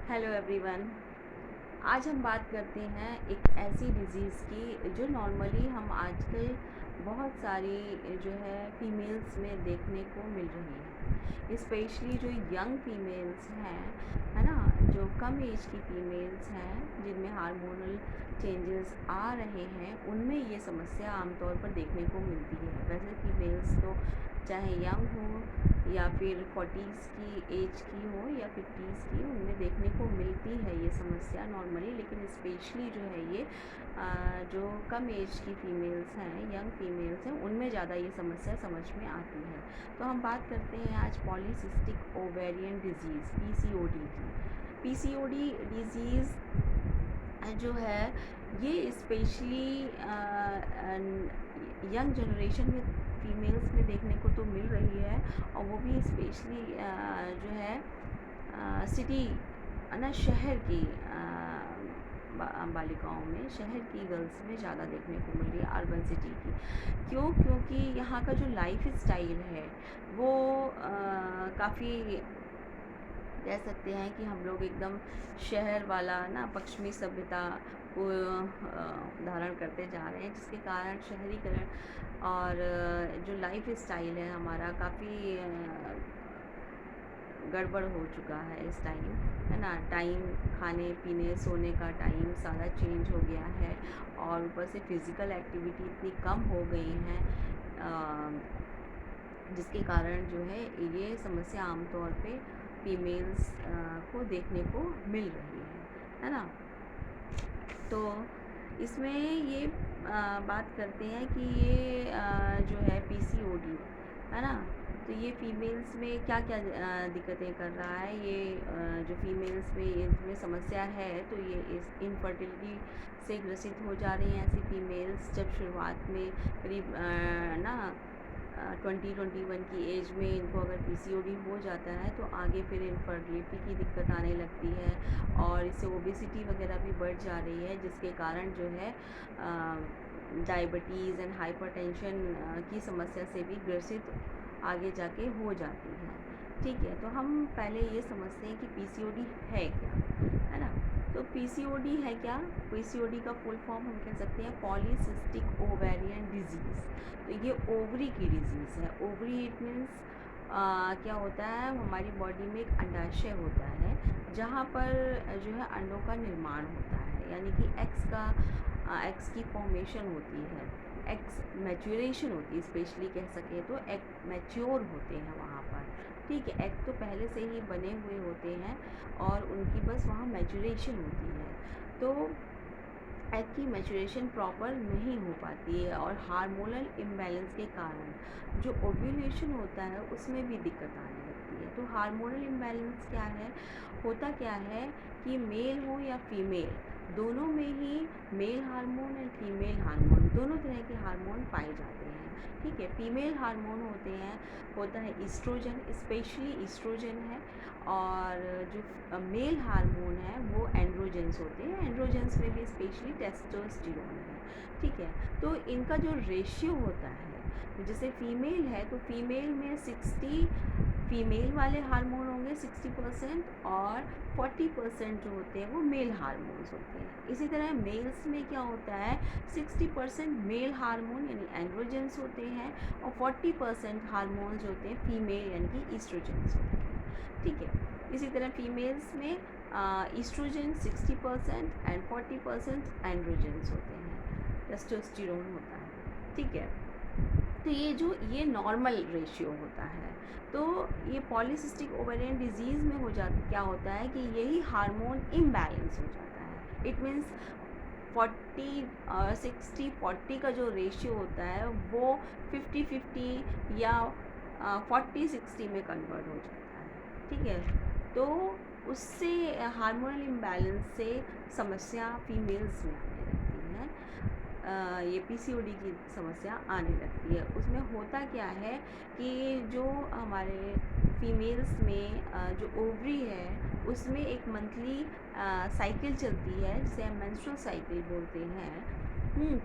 Hello everyone. आज हम बात करते हैं एक ऐसी डिज़ीज़ की जो नॉर्मली हम आजकल बहुत सारी जो है फीमेल्स में देखने को मिल रही है। स्पेशली जो यंग फीमेल्स हैं, है ना, जो कम एज की फीमेल्स हैं जिनमें हार्मोनल चेंजेस आ रहे हैं, उनमें ये समस्या आमतौर पर देखने को मिलती है। वैसे फीमेल्स तो चाहे यंग हो या फिर 40s की एज की हो या 50s की, उनमें देखने को मिलती है ये समस्या नॉर्मली। लेकिन स्पेशली जो है ये जो कम एज की फ़ीमेल्स हैं, यंग फीमेल्स हैं, उनमें ज़्यादा ये समस्या समझ में आती है। तो हम बात करते हैं आज पॉलीसिस्टिक ओवेरियन डिजीज़ पीसीओडी की। पीसीओडी डिजीज़ जो है ये स्पेशली यंग जनरेशन में फीमेल्स में देखने को तो मिल रही है, और वो भी स्पेशली जो है सिटी ना, शहर की बालिकाओं में, शहर की गर्ल्स में ज़्यादा देखने को मिल रही है, अर्बन सिटी की। क्यों? क्योंकि यहाँ का जो लाइफ स्टाइल है वो काफ़ी, कह सकते हैं कि हम लोग एकदम शहर वाला ना पश्चिमी सभ्यता को धारण करते जा रहे हैं, जिसके कारण शहरीकरण और जो लाइफ स्टाइल है हमारा काफ़ी गड़बड़ हो चुका है इस टाइम, है ना। टाइम, खाने पीने सोने का टाइम सारा चेंज हो गया है, और ऊपर से फिज़िकल एक्टिविटी इतनी कम हो गई हैं, जिसके कारण जो है ये समस्या आमतौर पे फीमेल्स को देखने को मिल रही है ना। तो इसमें ये बात करते हैं कि ये जो है पीसीओडी, है ना, तो ये फीमेल्स में क्या क्या दिक्कतें कर रहा है। ये जो फीमेल्स में इसमें समस्या है, तो ये इस इनफर्टिलिटी से ग्रसित हो जा रही हैं ऐसी फीमेल्स जब शुरुआत में करीब ना 20-21 की एज में इनको अगर पीसीओडी हो जाता है, तो आगे फिर इनफर्टिलिटी की दिक्कत आने लगती है, और इससे ओबेसिटी वगैरह भी बढ़ जा रही है, जिसके कारण जो है डायबिटीज़ एंड हाइपरटेंशन की समस्या से भी ग्रसित आगे जाके हो जाती है। ठीक है, तो हम पहले ये समझते हैं कि पीसीओडी है क्या, है ना। तो पीसीओडी है क्या? पीसीओडी का फुल फॉर्म हम कह सकते हैं पॉलीसिस्टिक ओवेरियन डिजीज़। तो ये ओवरी की डिज़ीज़ है। ओवरी इट मीन्स क्या होता है, हमारी बॉडी में एक अंडाशय होता है जहाँ पर जो है अंडों का निर्माण होता है, यानी कि एग्स की फॉर्मेशन होती है, एग्स मैच्योरेशन होती है, स्पेशली कह सकें तो एग मैच्योर होते हैं वहाँ पर। ठीक है, एग तो पहले से ही बने हुए होते हैं और उनकी बस वहाँ मैच्योरेशन होती है। तो एग की मैच्योरेशन प्रॉपर नहीं हो पाती है, और हार्मोनल इम्बैलेंस के कारण जो ओव्यूलेशन होता है उसमें भी दिक्कत आने लगती है। तो हार्मोनल इम्बैलेंस क्या है, होता क्या है कि मेल हो या फीमेल, दोनों में ही male hormone and female hormone, दोनों तरह के हार्मोन पाए जाते हैं। ठीक है, फीमेल हार्मोन होता है ईस्ट्रोजन, स्पेशली ईस्ट्रोजन है, और जो मेल हार्मोन है वो एंड्रोजेंस होते हैं। एंड्रोजेंस में भी स्पेशली टेस्टोस्टेरोन है। ठीक है, तो इनका जो रेशियो होता है, जैसे फीमेल है तो फीमेल में 60 फीमेल वाले हार्मोन होंगे 60%, और 40% जो होते हैं वो मेल हार्मोन्स होते हैं। इसी तरह मेल्स में क्या होता है, 60% मेल हार्मोन यानी एंड्रोजेंस होते हैं, और 40% हार्मोन्स होते हैं फीमेल यानी कि ईस्ट्रोजेंस होते हैं। ठीक है, इसी तरह फीमेल्स में ईस्ट्रोजन 60% एंड 40% एंड्रोजेंस होते हैं, टेस्टोस्टेरोन होता है। ठीक है, तो ये नॉर्मल रेशियो होता है। तो ये पॉलीसिस्टिक ओवेरियन डिजीज़ में क्या होता है कि यही हार्मोन इम्बैलेंस हो जाता है। इट मीन्स 60-40 का जो रेशियो होता है वो 50-50 या 40-60 में कन्वर्ट हो जाता है। ठीक है, तो उससे हार्मोनल इम्बैलेंस से समस्या फीमेल्स में आने लगती है। ये पीसीओडी की समस्या आने लगती है। उसमें होता क्या है कि जो हमारे फीमेल्स में जो ओवरी है उसमें एक मंथली साइकिल चलती है, जिसे हम मेंस्ट्रुअल साइकिल बोलते हैं,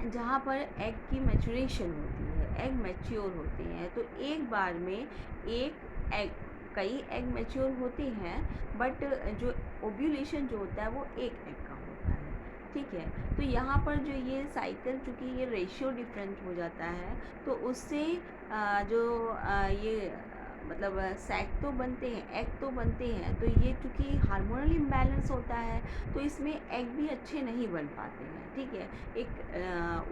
जहाँ पर एग की मैच्योरेशन होती है, एग मैच्योर होते हैं। तो एक बार में एक एग कई एग मैच्योर होते हैं, बट जो ओव्यूलेशन जो होता है वो एक एग का होता है, ठीक है। तो यहाँ पर जो ये साइकिल, चूँकि ये रेशियो डिफरेंट हो जाता है, तो उससे ये मतलब सैक तो बनते हैं, एग तो बनते हैं, तो ये चूँकि हार्मोनल इम्बैलेंस होता है, तो इसमें एग भी अच्छे नहीं बन पाते हैं, ठीक है। एक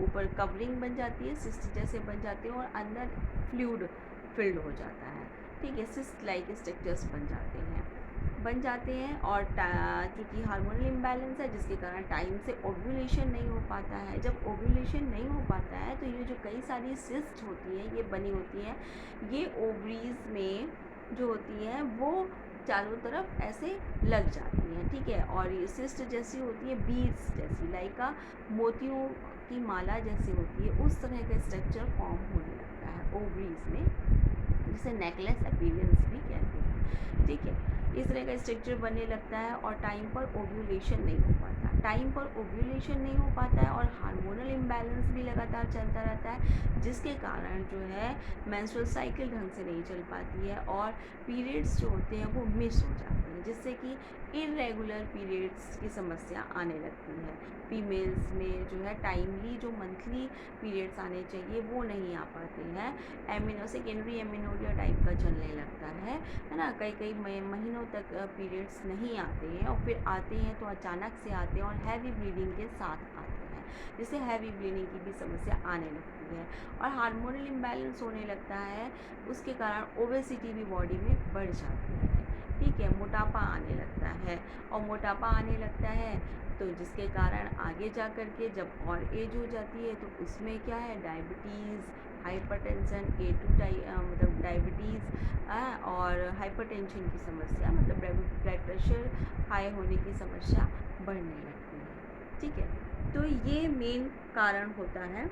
ऊपर कवरिंग बन जाती है, सिस्ट जैसे बन जाते हैं, और अंदर फ्लूइड फिल्ड हो जाता है, ठीक है। सिस्ट लाइक स्ट्रक्चर्स बन जाते हैं, और चूँकि हार्मोनल इम्बैलेंस है, जिसके कारण टाइम से ओव्यूलेशन नहीं हो पाता है। जब ओव्यूलेशन नहीं हो पाता है, तो ये जो कई सारी सिस्ट होती है, ये बनी होती है, ये ओवरीज में जो होती हैं वो चारों तरफ ऐसे लग जाती हैं, ठीक है। और ये सिस्ट जैसी होती है, बीड्स जैसी, लाइक मोतियों की माला जैसी होती है, उस तरह का स्ट्रक्चर फॉर्म होने लगता है ओवरीज में, जिसे नेकलेस अपीयरेंस भी कहते हैं, ठीक है। इस तरह का स्ट्रक्चर बनने लगता है, और टाइम पर ओव्यूलेशन नहीं हो पाता, टाइम पर ओव्यूलेशन नहीं हो पाता है, और हार्मोनल इम्बैलेंस भी लगातार चलता रहता है, जिसके कारण जो है मेंस्ट्रुअल साइकिल ढंग से नहीं चल पाती है, और पीरियड्स जो होते हैं वो मिस हो जाते हैं, जिससे कि इरेगुलर पीरियड्स की समस्या आने लगती है। फीमेल्स में जो है टाइमली जो मंथली पीरियड्स आने चाहिए वो नहीं आ पाते हैं, सेकेंडरी एमिनोरिया टाइप का चलने लगता है ना। कई कई महीनों तक पीरियड्स नहीं आते हैं, और फिर आते हैं तो अचानक से आते हैं, और हैवी ब्लीडिंग के साथ आते हैं, जिससे हैवी ब्लीडिंग की भी समस्या आने लगती है, और हार्मोनल इम्बैलेंस होने लगता है, उसके कारण ओबेसिटी भी बॉडी में बढ़ जाती है, ठीक है। मोटापा आने लगता है, और मोटापा आने लगता है तो जिसके कारण आगे जा कर के जब और एज हो जाती है, तो उसमें क्या है, डायबिटीज़, हाइपरटेंशन, मतलब डायबिटीज़ और हाइपरटेंशन की समस्या, मतलब ब्लड प्रेशर हाई होने की समस्या बढ़ने लगती है, ठीक है। तो ये मेन कारण होता है।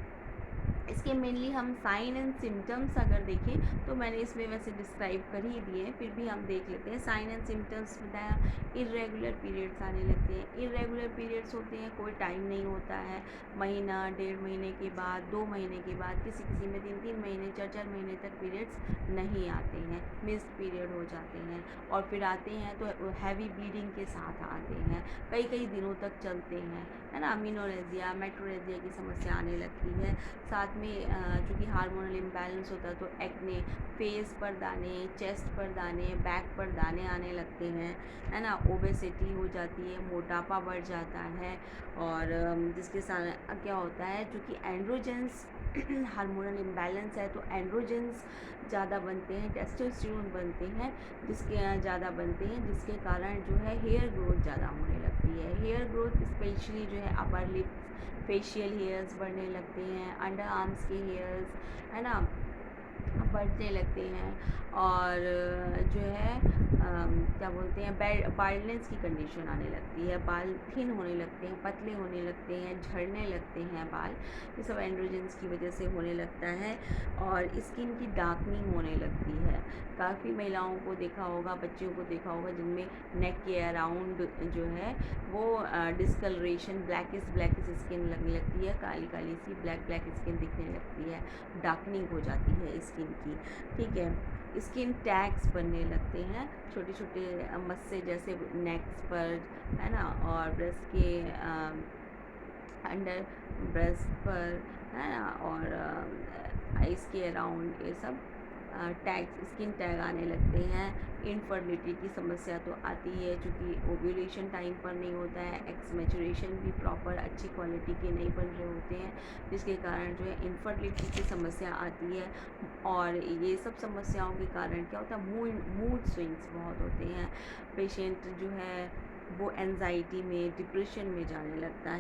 इसके मेनली हम साइन एंड सिम्टम्स अगर देखें, तो मैंने इसमें वैसे डिस्क्राइब कर ही दिए, फिर भी हम देख लेते हैं। साइन एंड सिम्टम्स बताया, इरेगुलर पीरियड्स आने लगते हैं। इरेगुलर पीरियड्स होते हैं, कोई टाइम नहीं होता है, महीना, 1.5 महीने के बाद, 2 महीने के बाद, किसी किसी में 3-3 महीने, 4-4 महीने तक पीरियड्स नहीं आते हैं, मिस्ड पीरियड हो जाते हैं, और फिर आते हैं तो हैवी ब्लीडिंग के साथ आते हैं, कई कई दिनों तक चलते हैं, है ना। अमीनोरेजिया, मेट्रोरेजिया की समस्या आने लगती है। साथ में चूँकि हार्मोनल इम्बैलेंस होता है, तो एक्ने, फेस पर दाने, चेस्ट पर दाने, बैक पर दाने आने लगते हैं, है ना। ओबेसिटी हो जाती है, मोटापा बढ़ जाता है, और जिसके साथ क्या होता है, चूँकि एंड्रोजेंस हार्मोनल इम्बैलेंस है, तो एंड्रोजेंस ज़्यादा बनते हैं, टेस्टोस्टेरोन बनते हैं, ज़्यादा बनते हैं, जिसके कारण जो है हेयर ग्रोथ ज़्यादा होने लगती है। हेयर ग्रोथ स्पेशली जो है अपर लिप्स, फेशियल हेयर्स बढ़ने लगते हैं, अंडर आर्म्स के हेयर्स, है ना, बढ़ने लगते हैं, और जो है क्या बोलते हैं, बाल्डनेस की कंडीशन आने लगती है, बाल थिन होने लगते हैं, पतले होने लगते हैं, झड़ने लगते हैं बाल, ये सब एंड्रोजेंस की वजह से होने लगता है, और स्किन की डार्कनिंग होने लगती है। काफ़ी महिलाओं को देखा होगा, बच्चियों को देखा होगा, जिनमें नेक के अराउंड जो है वो डिस्कलरेशन, ब्लैकिश स्किन लगने लगती है, काली काली सी ब्लैक स्किन दिखने लगती है, डार्कनिंग हो जाती है स्किन की, ठीक है। स्किन टैग्स बनने लगते हैं, छोटे छोटे मस्से जैसे नेक्स पर, है ना, और ब्रेस्ट के अंडर ब्रेस्ट पर, है ना, और आइस के अराउंड, ये सब टैग्स, स्किन टैग आने लगते हैं। इनफर्टिलिटी की समस्या तो आती है, क्योंकि ओव्यूलेशन टाइम पर नहीं होता है, एक्स मैचुरेशन भी प्रॉपर अच्छी क्वालिटी के नहीं बन रहे होते हैं, जिसके कारण जो है इनफर्टिलिटी की समस्या आती है। और ये सब समस्याओं के कारण क्या होता है, मूड स्विंग्स बहुत होते हैं, पेशेंट जो है वो एंजाइटी में, डिप्रेशन में जाने लगता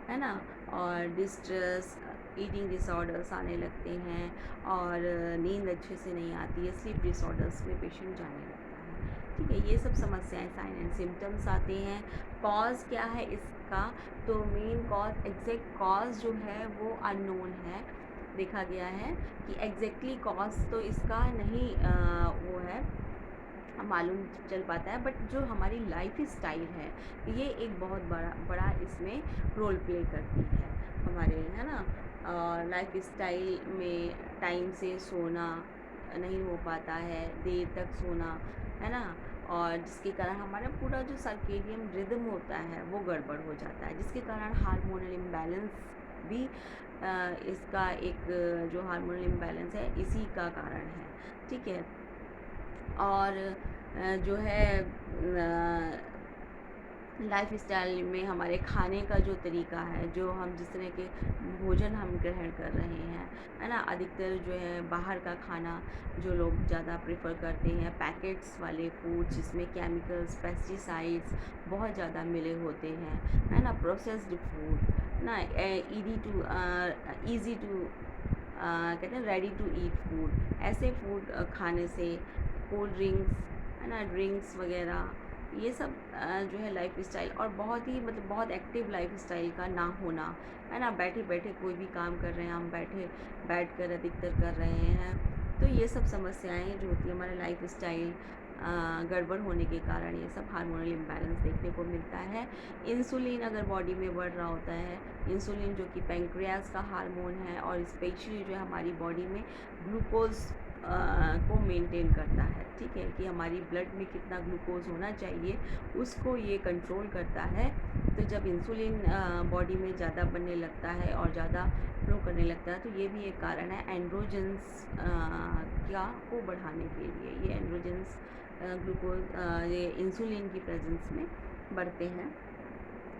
है ना, और डिस्ट्रेस, ईटिंग डिसऑर्डर्स आने लगते हैं, और नींद अच्छे से नहीं आती है, स्लीप डिसऑर्डर्स में पेशेंट जाने लगता है, ठीक है। ये सब समस्याएं, साइन एंड सिम्टम्स आते हैं। कॉज क्या है इसका, तो मेन कॉज, एग्जैक्ट कॉज जो है वो अननोन है, देखा गया है कि एग्जैक्टली कॉज तो इसका नहीं वो है, मालूम चल पाता है, बट जो हमारी लाइफ स्टाइल है, ये एक बहुत बड़ा इसमें रोल प्ले करती है हमारे, है ना। लाइफ स्टाइल में टाइम से सोना नहीं हो पाता है, देर तक सोना, है ना। और जिसके कारण हमारा पूरा जो सर्केडियन रिदम होता है वो गड़बड़ हो जाता है, जिसके कारण हार्मोनल इम्बैलेंस भी इसका एक जो हार्मोनल इम्बैलेंस है इसी का कारण है, ठीक है। और जो है लाइफ स्टाइल में हमारे खाने का जो तरीका है, जो हम जिस तरह के भोजन हम ग्रहण कर रहे हैं, है ना। अधिकतर जो है बाहर का खाना जो लोग ज़्यादा प्रेफर करते हैं, पैकेट्स वाले फूड जिसमें केमिकल्स, पेस्टिसाइड्स बहुत ज़्यादा मिले होते हैं, है ना। प्रोसेस्ड फूड ना, ईज़ी टू कहते हैं रेडी टू ईट फूड, ऐसे फूड खाने से, कोल्ड ड्रिंक्स, है ना, ड्रिंक्स वगैरह, ये सब जो है लाइफ स्टाइल, और बहुत ही मतलब बहुत एक्टिव लाइफ स्टाइल का ना होना, है ना। बैठे बैठे कोई भी काम कर रहे हैं, हम बैठ कर अधिकतर कर रहे हैं, तो ये सब समस्याएं जो होती है हमारे लाइफ स्टाइल गड़बड़ होने के कारण ये सब हार्मोनल इम्बैलेंस देखने को मिलता है। इंसुलिन अगर बॉडी में बढ़ रहा होता है, इंसुलिन जो कि पैंक्रियाज का हार्मोन है, और स्पेशली जो है हमारी बॉडी में ग्लूकोज को मेंटेन करता है, ठीक है, कि हमारी ब्लड में कितना ग्लूकोज होना चाहिए उसको ये कंट्रोल करता है। तो जब इंसुलिन बॉडी में ज़्यादा बनने लगता है और ज़्यादा फ्लो करने लगता है, तो ये भी एक कारण है एंड्रोजन्स क्या को बढ़ाने के लिए। ये एंड्रोजन्स ग्लूकोज ये इंसुलिन की प्रेजेंस में बढ़ते हैं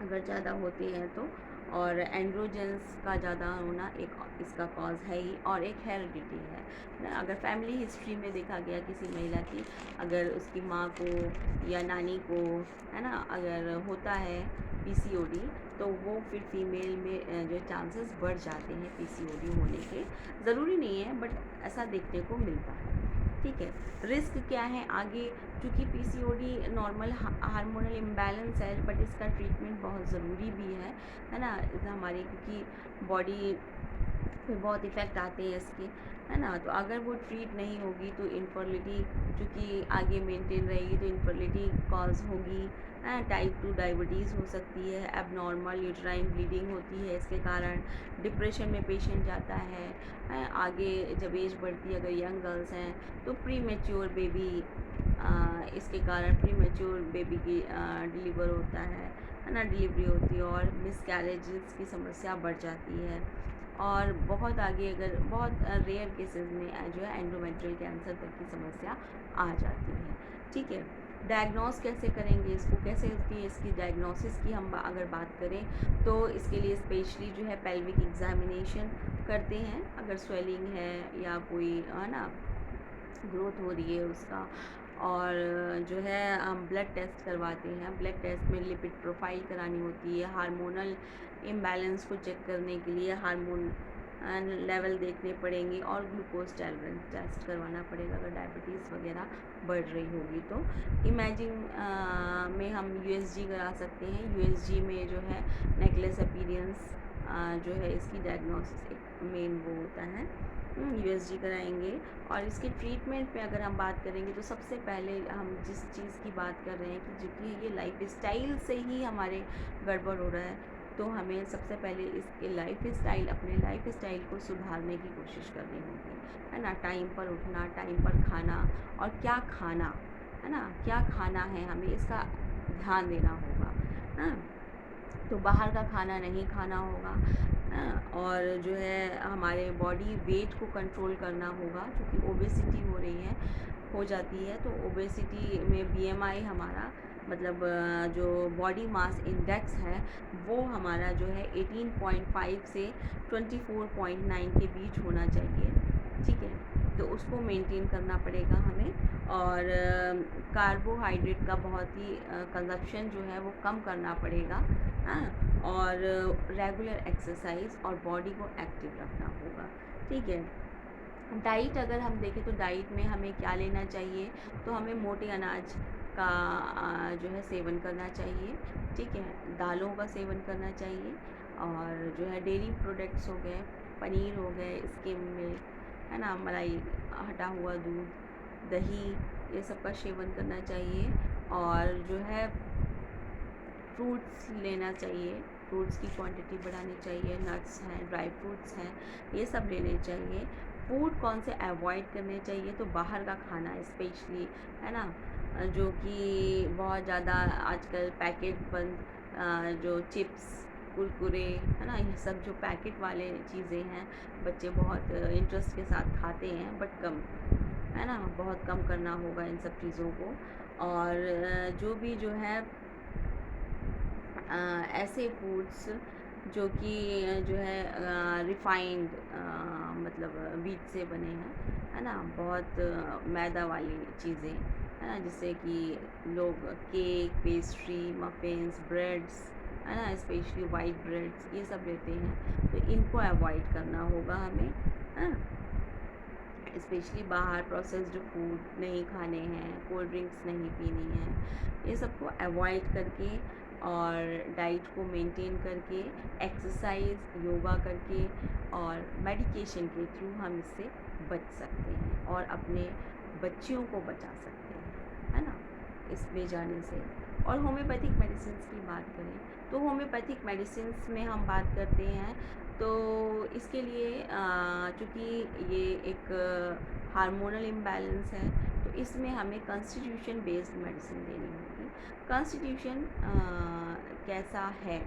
अगर ज़्यादा होती हैं तो। और एंड्रोजन्स का ज़्यादा होना एक इसका कॉज है ही, और एक हेरिडिटी है ना। अगर फैमिली हिस्ट्री में देखा गया किसी महिला की, अगर उसकी माँ को या नानी को, है ना, अगर होता है पीसीओडी, तो वो फिर फीमेल में जो चांसेस बढ़ जाते हैं पीसीओडी होने के। ज़रूरी नहीं है बट ऐसा देखने को मिलता है, ठीक है। रिस्क क्या है आगे, क्योंकि पीसीओडी नॉर्मल हार्मोनल इम्बैलेंस है, बट इसका ट्रीटमेंट बहुत ज़रूरी भी है ना। हमारी क्योंकि बॉडी पे बहुत इफ़ेक्ट आते हैं इसके, है ना। तो अगर वो ट्रीट नहीं होगी तो इनफर्टिलिटी चूँकि आगे मेंटेन रहेगी तो इनफर्टिलिटी कॉज होगी, टाइप 2 डायबिटीज़ हो सकती है, एबनॉर्मल यूट्राइन ब्लीडिंग होती है इसके कारण, डिप्रेशन में पेशेंट जाता है, आगे जब एज बढ़ती है, अगर यंग गर्ल्स हैं तो प्री मैच्योर बेबी, इसके कारण प्री मैच्योर बेबी की डिलीवर होता है ना, डिलीवरी होती है, और मिसकैरेजेस की समस्या बढ़ जाती है। और बहुत आगे अगर बहुत रेयर केसेस में जो है एंडोमेट्रियल कैंसर तक की समस्या आ जाती है, ठीक है। डायग्नोस कैसे करेंगे इसको, कैसे होती है इसकी डायग्नोसिस की हम अगर बात करें तो इसके लिए स्पेशली जो है पेल्विक एग्जामिनेशन करते हैं, अगर स्वेलिंग है या कोई, है ना, ग्रोथ हो रही है उसका। और जो है हम ब्लड टेस्ट करवाते हैं, ब्लड टेस्ट में लिपिड प्रोफाइल करानी होती है, हार्मोनल इम्बैलेंस को चेक करने के लिए हार्मोन लेवल देखने पड़ेंगे, और ग्लूकोज टॉलरेंस टेस्ट करवाना पड़ेगा अगर डायबिटीज़ वगैरह बढ़ रही होगी तो। इमेजिंग में हम यूएसजी करा सकते हैं, यूएसजी में जो है नेकलेस अपीयरेंस जो है इसकी डायग्नोसिस एक मेन वो होता है, यूएसजी कराएंगे। और इसके ट्रीटमेंट पे अगर हम बात करेंगे तो सबसे पहले हम जिस चीज़ की बात कर रहे हैं कि जो ये लाइफ स्टाइल से ही हमारे गड़बड़ हो रहा है, तो हमें सबसे पहले इसके लाइफ स्टाइल, अपने लाइफ स्टाइल को सुधारने की कोशिश करनी होगी, है ना। टाइम पर उठना, टाइम पर खाना, और क्या खाना, है ना, क्या खाना है हमें इसका ध्यान देना होगा, हाँ। तो बाहर का खाना नहीं खाना होगा, और जो है हमारे बॉडी वेट को कंट्रोल करना होगा, क्योंकि ओबेसिटी हो रही है, हो जाती है। तो ओबेसिटी में बीएमआई हमारा मतलब जो बॉडी मास इंडेक्स है वो हमारा जो है 18.5 से 24.9 के बीच होना चाहिए, ठीक है। तो उसको मेंटेन करना पड़ेगा हमें। और कार्बोहाइड्रेट का बहुत ही कंजप्शन जो है वो कम करना पड़ेगा, हाँ। और रेगुलर एक्सरसाइज और बॉडी को एक्टिव रखना होगा, ठीक है। डाइट अगर हम देखें तो डाइट में हमें क्या लेना चाहिए, तो हमें मोटे अनाज का जो है सेवन करना चाहिए, ठीक है। दालों का सेवन करना चाहिए, और जो है डेयरी प्रोडक्ट्स हो गए, पनीर हो गए, स्किम मिल्क, है ना, मलाई, हटा हुआ दूध, दही, ये सब का सेवन करना चाहिए। और जो है फ्रूट्स लेना चाहिए, फ्रूट्स की क्वांटिटी बढ़ानी चाहिए, नट्स हैं, ड्राई फ्रूट्स हैं, ये सब लेने चाहिए। फूड कौन से अवॉइड करने चाहिए, तो बाहर का खाना स्पेशली, है ना, जो कि बहुत ज़्यादा आजकल पैकेट बंद जो चिप्स, कुरकुरे, है ना? ये सब जो पैकेट वाले चीज़ें हैं, बच्चे बहुत इंटरेस्ट के साथ खाते हैं, बट कम, है ना? बहुत कम करना होगा इन सब चीज़ों को। और जो भी जो है ऐसे फूड्स जो कि जो है रिफाइंड, मतलब व्हीट से बने हैं, है ना? बहुत मैदा वाली चीज़ें, है ना? जिससे कि लोग केक, पेस्ट्री, मफ़िन्स, ब्रेड्स, है ना? स्पेशली वाइट ब्रेड्स ये सब लेते हैं, तो इनको अवॉइड करना होगा हमें, है ना? स्पेशली बाहर प्रोसेस्ड फूड नहीं खाने हैं, कोल्ड ड्रिंक्स नहीं पीनी है, ये सबको अवॉइड करके और डाइट को मेंटेन करके, एक्सरसाइज, योगा करके और मेडिकेशन के थ्रू हम इससे बच सकते हैं और अपने बच्चियों को बचा सकते हैं, है ना? इसमें जाने से। और होम्योपैथिक मेडिसिन्स की बात करें तो होम्योपैथिक मेडिसिन्स में हम बात करते हैं तो इसके लिए चूँकि ये एक हार्मोनल इम्बैलेंस है, तो इसमें हमें कॉन्स्टिट्यूशन बेस्ड मेडिसिन देनी होगी। कॉन्स्टिट्यूशन कैसा है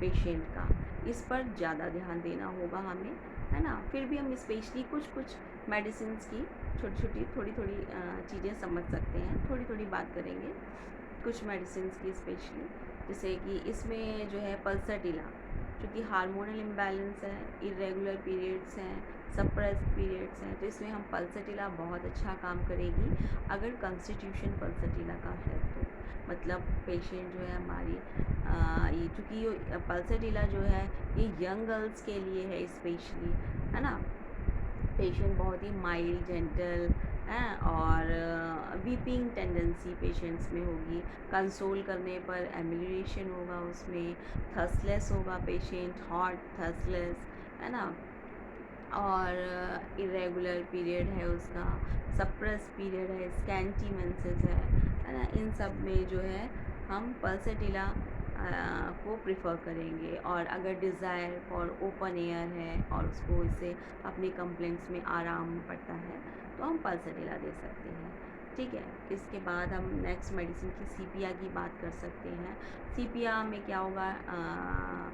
पेशेंट का, इस पर ज़्यादा ध्यान देना होगा हमें, है ना? फिर भी हम स्पेशली कुछ मेडिसिन्स की छोटी-छोटी, थोड़ी-थोड़ी चीज़ें समझ सकते हैं, थोड़ी-थोड़ी बात करेंगे कुछ मेडिसिन्स की स्पेशली। जैसे कि इसमें जो है पल्साटिला, क्योंकि हार्मोनल इम्बैलेंस है, इर्रेगुलर पीरियड्स हैं, सप्रेस्ड पीरियड्स हैं, तो इसमें हम पल्साटिला बहुत अच्छा काम करेगी अगर कॉन्स्टिट्यूशन पल्साटिला का है तो। मतलब पेशेंट जो है हमारी ये चूँकि ये पल्साटिला जो है ये यंग गर्ल्स के लिए है स्पेशली, है ना? पेशेंट बहुत ही माइल्ड, जेंटल हैं और वीपिंग टेंडेंसी पेशेंट्स में होगी। कंसोल करने पर एमिलिएशन होगा उसमें, थर्स्टलेस होगा पेशेंट, हॉट, थर्स्टलेस, है ना? और इरेगुलर पीरियड है उसका, सप्रेस पीरियड है, स्कैंटी मेंसेस है ना? इन सब में जो है हम पल्सेटिला को प्रिफ़र करेंगे। और अगर डिज़ायर फॉर ओपन एयर है और उसको इससे अपनी कंप्लेंट्स में आराम पड़ता है तो हम पल्सेटिला दे सकते हैं, ठीक है? इसके बाद हम नेक्स्ट मेडिसिन की सीपिया की बात कर सकते हैं। सीपिया में क्या होगा,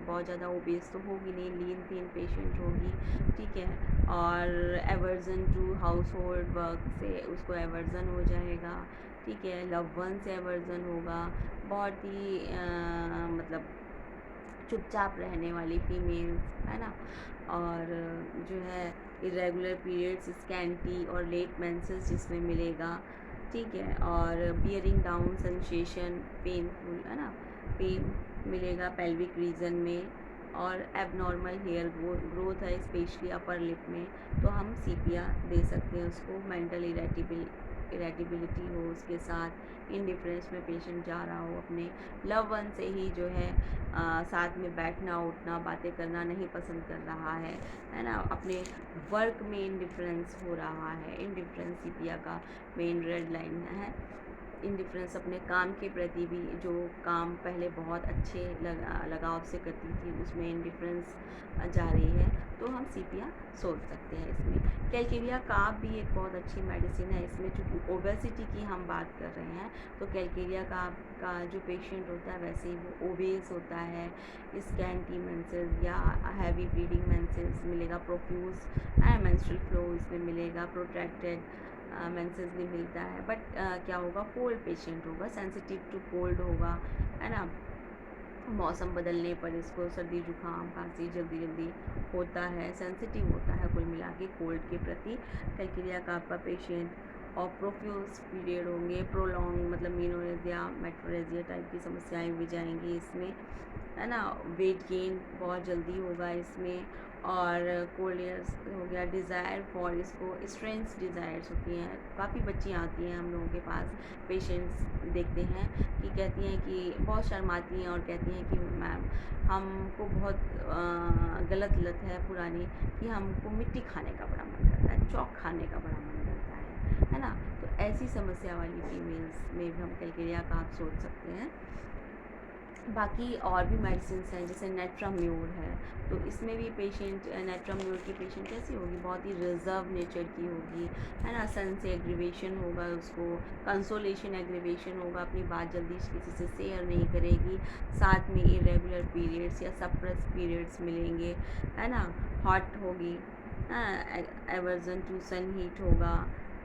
बहुत ज़्यादा ओबेस तो होगी नहीं, लीन थीन पेशेंट होगी, ठीक है? और aversion to household work से उसको एवर्जन हो जाएगा, ठीक है? लव वन से एवर्जन होगा, बहुत ही मतलब चुपचाप रहने वाली फीमेल्स, है ना? और जो है इरेगुलर पीरियड्स, स्कैंटी और लेट मेंसेस जिसमें मिलेगा, ठीक है? और बियरिंग डाउन सेंसेशन, पेनफुल, है ना? पेन मिलेगा पेल्विक रीजन में और एबनॉर्मल हेयर ग्रोथ है स्पेशली अपर लिप में, तो हम सीपिया दे सकते हैं उसको। मेंटल इरेटिबिलिटी हो उसके साथ, इंडिफरेंस में पेशेंट जा रहा हो, अपने लव वन से ही जो है साथ में बैठना उठना बातें करना नहीं पसंद कर रहा है ना? अपने वर्क में इंडिफरेंस हो रहा है, इंडिफरेंस सीपिया का मेन रेड लाइन है। इंडिफरेंस अपने काम के प्रति भी, जो काम पहले बहुत अच्छे लगाव से करती थी उसमें इंडिफरेंस जा रही है, तो हम सीपिया सोच सकते हैं इसमें। कैलकेरिया काब भी एक बहुत अच्छी मेडिसिन है इसमें, चूँकि ओबेसिटी की हम बात कर रहे हैं, तो कैलकेरिया काब का जो पेशेंट होता है वैसे ही वो ओबेस होता है, स्कैंटी मेंसेस या हैवी ब्लीडिंग मेंसेस मिलेगा, प्रोफ्यूज मेंस्ट्रुअल फ्लो इसमें मिलेगा, प्रोट्रैक्टेड मेंसेस भी मिलता है। बट क्या होगा, कोल्ड पेशेंट होगा, सेंसिटिव टू कोल्ड होगा, है ना? मौसम बदलने पर इसको सर्दी जुकाम खांसी जल्दी होता है, सेंसिटिव होता है कुल मिला के कोल्ड के प्रति कैलकेरिया का आपका पेशेंट। और प्रोफ्यूज पीरियड होंगे, प्रोलॉन्ग मतलब मीनोरेजिया मेट्रोरेजिया टाइप की समस्याएं भी जाएंगी इसमें, है ना? वेट गेन बहुत जल्दी होगा इसमें। और कोल्ड हो गया, डिज़ायर फॉर, इसको स्ट्रेंथ डिज़ायर्स होती हैं, काफ़ी बच्चियाँ आती हैं हम लोगों के पास, पेशेंट्स देखते हैं कि कहती हैं कि बहुत शर्माती हैं और कहती हैं कि मैम हमको बहुत गलत लत है पुरानी कि हमको मिट्टी खाने का बड़ा मन करता है, चॉक खाने का बड़ा मन करता है ना? तो ऐसी समस्या वाली फीमेल्स में भी हम कैलकेरिया का आप सोच सकते हैं। बाकी और भी मेडिसिन हैं जैसे नेट्राम्यूर है, तो इसमें भी पेशेंट नेट्राम्यूर की पेशेंट कैसी होगी, बहुत ही रिजर्व नेचर की होगी, है ना। सन से एग्रीवेशन होगा उसको, कंसोलेशन एग्रीवेशन होगा, अपनी बात जल्दी किसी से शेयर नहीं करेगी, साथ में इरेगुलर पीरियड्स या सप्रेस पीरियड्स मिलेंगे, है ना। हॉट होगी, हाँ, एवर्जन टू सन हीट होगा,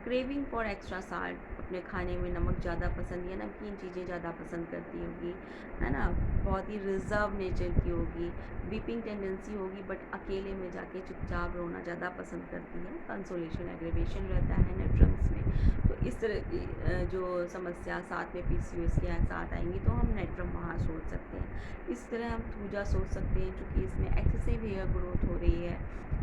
क्रेविंग फॉर एक्स्ट्रा साल्ट, अपने खाने में नमक ज़्यादा पसंद या नमकीन चीज़ें ज़्यादा पसंद करती होगी, है ना। बहुत ही रिजर्व नेचर की होगी, वीपिंग टेंडेंसी होगी, बट अकेले में जाके चुपचाप रोना ज़्यादा पसंद करती है, कंसोलेशन एग्रीवेशन रहता है नेट्रम्स में। तो इस तरह की जो समस्या साथ में पीसीओएस के साथ आएंगी तो हम नेट्रम वहाँ सोच सकते हैं। इस तरह हम थूजा सोच सकते हैं, क्योंकि इसमें एक्सेसिव हेयर ग्रोथ हो रही है,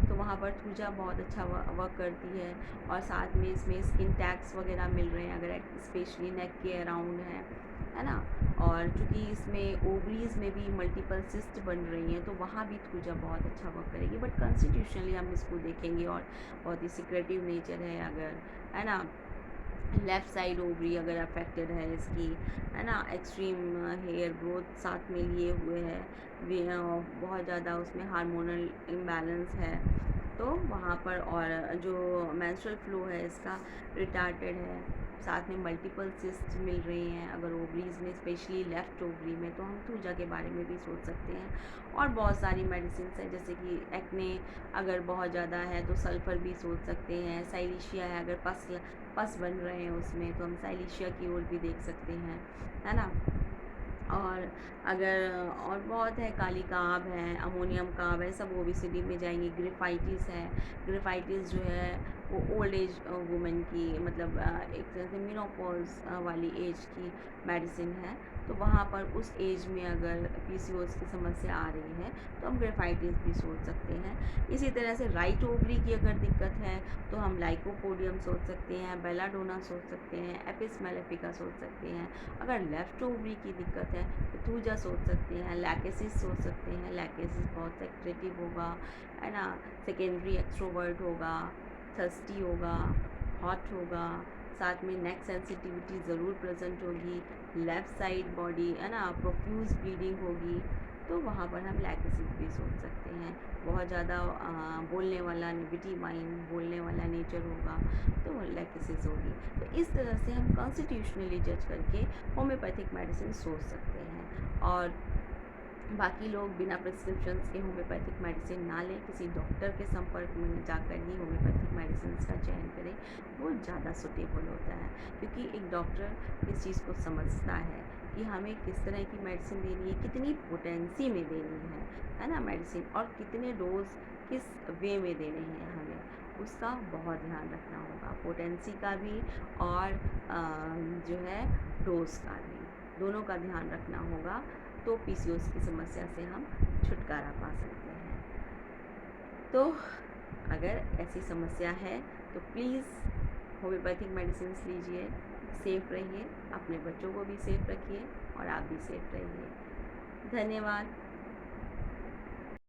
तो वहाँ पर थूजा बहुत अच्छा वर्क करती है। और साथ में इसमें स्किन टैग्स वगैरह मिल रहे हैं, अगर स्पेशली नेक के अराउंड है ना। और चूँकि इसमें ओवरीज़ में भी मल्टीपल सिस्ट बन रही हैं, तो वहाँ भी थूजा बहुत अच्छा वर्क करेगी, बट कॉन्स्टिट्यूशनली हम इसको देखेंगे और बहुत ही सिक्रेटिव नेचर है अगर, है ना। लेफ़्ट साइड ओवरी अगर अफेक्टेड है इसकी, है ना, एक्सट्रीम हेयर ग्रोथ साथ में लिए हुए है, बहुत ज़्यादा उसमें हार्मोनल इम्बैलेंस है, तो वहाँ पर, और जो मेंस्ट्रुअल फ्लो है इसका रिटार्टेड है, साथ में मल्टीपल सिस्ट मिल रही हैं अगर ओवरीज़ में, स्पेशली लेफ़्ट ओवरी में, तो हम थूजा के बारे में भी सोच सकते हैं। और बहुत सारी मेडिसिन हैं जैसे कि एक्ने अगर बहुत ज़्यादा है तो सल्फ़र भी सोच सकते हैं, साइलिशिया है अगर पस बन रहे हैं उसमें, तो हम साइलिशिया की ओर भी देख सकते हैं, है ना। और अगर और बहुत है, काली काब है, अमोनियम काब है, सब ओबेसिटी में जाएंगी। ग्रिफाइटिस है, ग्रिफाइटिस जो है वो ओल्ड एज वुमेन की, मतलब एक तरह से मेनोपॉज वाली एज की मेडिसिन है, तो वहाँ पर उस एज में अगर पीसीओएस की समस्या आ रही है तो हम ग्रिफाइटिस भी सोच सकते हैं। इसी तरह से राइट ओवरी की अगर दिक्कत है तो हम लाइकोपोडियम सोच सकते हैं, बेलाडोना सोच सकते हैं, एपिस मेलेफिका सोच सकते हैं। अगर लेफ़्ट ओवरी की दिक्कत है तो थूजा सोच सकते हैं, लैकेसिस सोच सकते हैं, लैकेसिस बहुत सेक्रेटिव होगा, है ना, सेकेंडरी एक्सट्रोवर्ट होगा, थर्स्टी होगा, हॉट होगा, साथ में नेक सेंसिटिविटी ज़रूर प्रेजेंट होगी, लेफ़्ट साइड बॉडी, है ना, प्रोफ्यूज़ ब्लीडिंग होगी, तो वहाँ पर हम लैकेसिस भी सोच सकते हैं। बहुत ज़्यादा बोलने वाला विटी माइंड, बोलने वाला नेचर होगा, तो वो लैकेसिस होगी। तो इस तरह से हम कॉन्स्टिट्यूशनली जज करके होम्योपैथिक मेडिसिन सोच सकते हैं। और बाकी लोग बिना प्रिस्क्रिप्शंस के होम्योपैथिक मेडिसिन ना लें, किसी डॉक्टर के संपर्क में जाकर ही होम्योपैथिक मेडिसिन का चयन करें, वो ज़्यादा सुटेबल होता है, क्योंकि एक डॉक्टर इस चीज़ को समझता है कि हमें किस तरह की मेडिसिन देनी है, कितनी पोटेंसी में देनी है ना मेडिसिन, और कितने डोज किस वे में देने हैं हमें, उसका बहुत ध्यान रखना होगा, पोटेंसी का भी और जो है डोज का भी, दोनों का ध्यान रखना होगा, तो पीसीओएस की समस्या से हम छुटकारा पा सकते हैं। तो अगर ऐसी समस्या है तो प्लीज़ होम्योपैथिक मेडिसिन लीजिए, सेफ़ रहिए, अपने बच्चों को भी सेफ़ रखिए और आप भी सेफ़ रहिए। धन्यवाद।